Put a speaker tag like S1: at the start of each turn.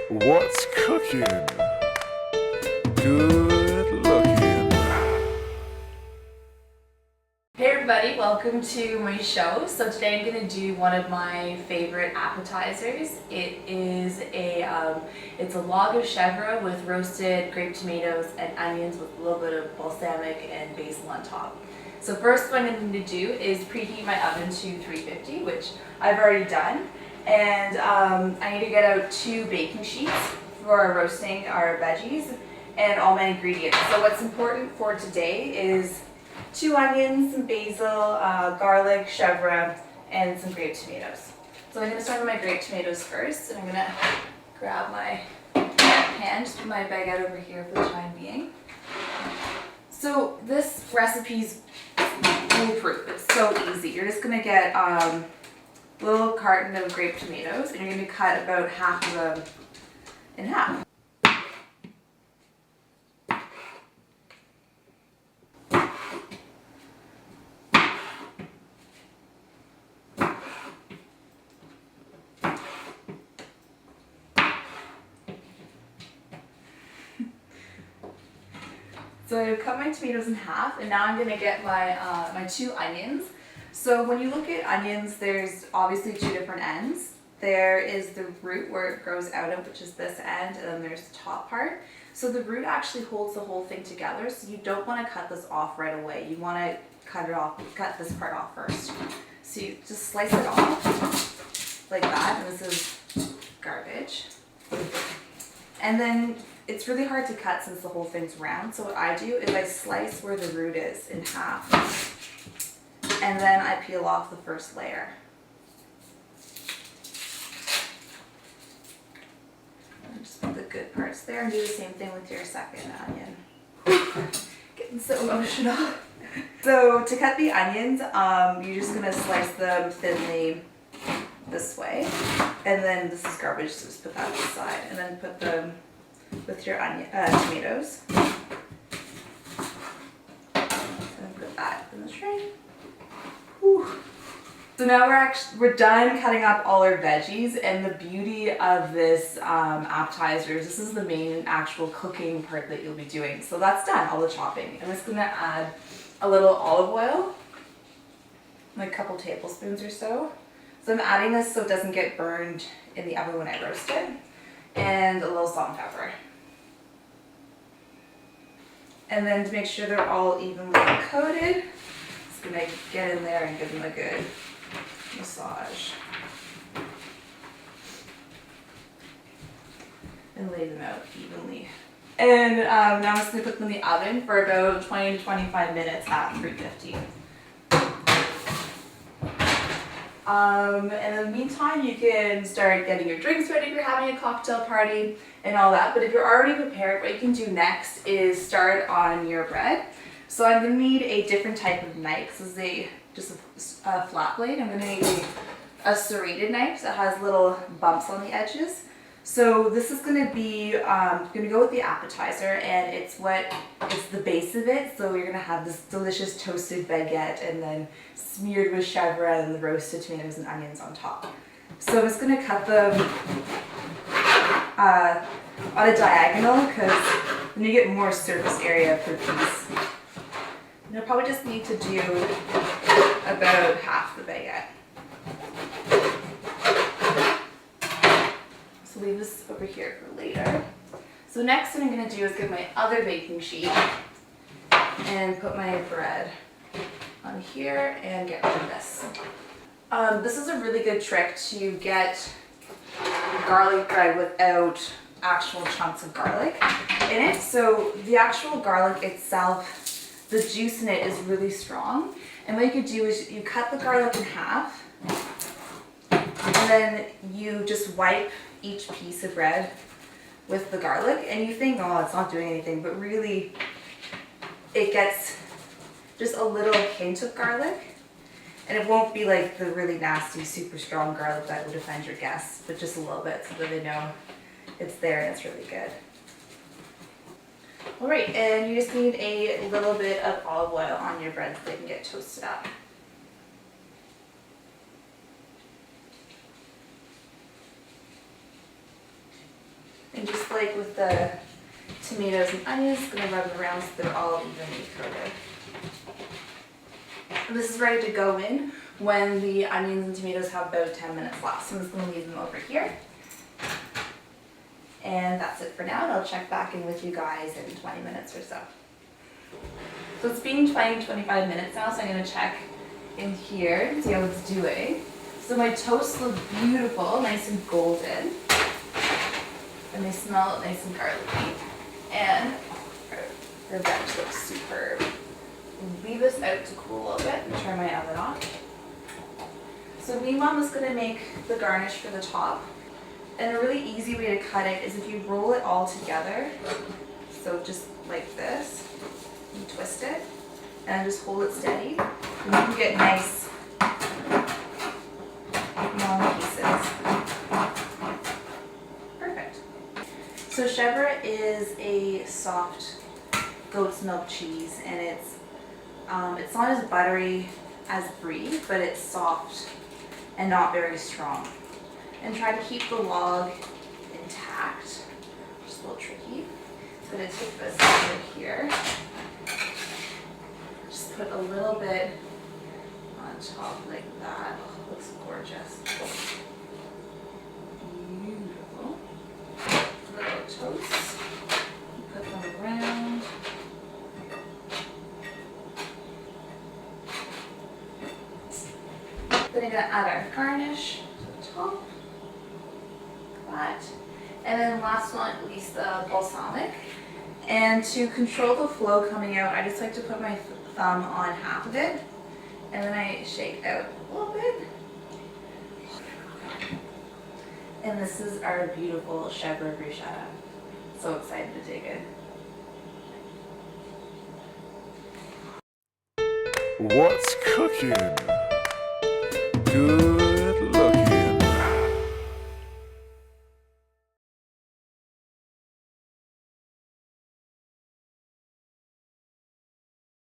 S1: What's cooking? Good looking.
S2: Hey everybody, welcome to my show. So today I'm going to do one of my favorite appetizers. It's a log of chèvre with roasted grape tomatoes and onions with a little bit of balsamic and basil on top. So first what I'm going to do is preheat my oven to 350, which I've already done. And I need to get out 2 baking sheets for roasting our veggies and all my ingredients. So what's important for today is 2 onions, some basil, garlic, chèvre, and some grape tomatoes. So I'm going to start with my grape tomatoes first, and I'm going to grab my pan, just put my baguette over here for the time being. So this recipe's foolproof. It's so easy. You're just going to get a little carton of grape tomatoes, and you're going to cut about half of them in half. So I cut my tomatoes in half, and now I'm going to get my my 2 onions. So when you look at onions, there's obviously 2 different ends. There is the root where it grows out of, which is this end, and then there's the top part. So the root actually holds the whole thing together, so you don't want to cut this off right away. You want to cut this part off first. So you just slice it off like that, and this is garbage. And then it's really hard to cut since the whole thing's round, so what I do is I slice where the root is in half, and then I peel off the first layer. And just put the good parts there, and do the same thing with your second onion. Getting so emotional. So to cut the onions, you're just going to slice them thinly this way, and then this is garbage, so just put that aside, and then put them with your tomatoes, and put that in the tray. Whew. So now we're done cutting up all our veggies, and the beauty of this appetizer is this is the main actual cooking part that you'll be doing. So that's done, all the chopping. I'm just going to add a little olive oil, like a couple tablespoons or so. So I'm adding this so it doesn't get burned in the oven when I roast it. And a little salt and pepper. And then to make sure they're all evenly coated, just gonna get in there and give them a good massage. And lay them out evenly. And now I'm just gonna put them in the oven for about 20 to 25 minutes at 350. And in the meantime, you can start getting your drinks ready if you're having a cocktail party and all that. But if you're already prepared, what you can do next is start on your bread. So I'm going to need a different type of knife. This is just a flat blade. I'm going to need a serrated knife that has little bumps on the edges. So this is going to be, going to go with the appetizer, and it's the base of it. So you're going to have this delicious toasted baguette and then smeared with chèvre and the roasted tomatoes and onions on top. So I'm just going to cut them on a diagonal because then you get more surface area per piece. And you'll probably just need to do about half the baguette. So leave this over here for later. So next what I'm going to do is get my other baking sheet and put my bread on here and get rid of this. This is a really good trick to get garlic bread without actual chunks of garlic in it. So the actual garlic itself, the juice in it is really strong. And what you could do is you cut the garlic in half, and then you just wipe each piece of bread with the garlic, and you think, oh, it's not doing anything, but really it gets just a little hint of garlic, and it won't be like the really nasty, super strong garlic that would offend your guests, but just a little bit so that they know it's there and it's really good. All right, and you just need a little bit of olive oil on your bread so they can get toasted up. And just like with the tomatoes and onions, I'm gonna rub it around so they're all evenly coated. This is ready to go in when the onions and tomatoes have about 10 minutes left. So I'm just gonna leave them over here. And that's it for now, and I'll check back in with you guys in 20 minutes or so. So it's been 20-25 minutes now, so I'm gonna check in here and see how it's doing. So my toasts look beautiful, nice and golden. And they smell nice and garlicky. And the veg looks superb. Leave this out to cool a little bit and turn my oven off. So meanwhile, I'm just gonna make the garnish for the top. And a really easy way to cut it is if you roll it all together. So just like this, you twist it, and just hold it steady. And you can get nice long pieces. Perfect. So chèvre is a soft goat's milk cheese, and it's not as buttery as brie, but it's soft and not very strong. And try to keep the log intact, which is a little tricky. I'm going to take this over here. Just put a little bit on top like that. Oh, looks gorgeous. Beautiful. Little toast. Put them around. Then I'm going to add our garnish to the top. That. And then last but not least, the balsamic. And to control the flow coming out, I just like to put my thumb on half of it, and then I shake out a little bit. And this is our beautiful chèvre bruschetta. So excited to dig in.
S1: What's cooking? Good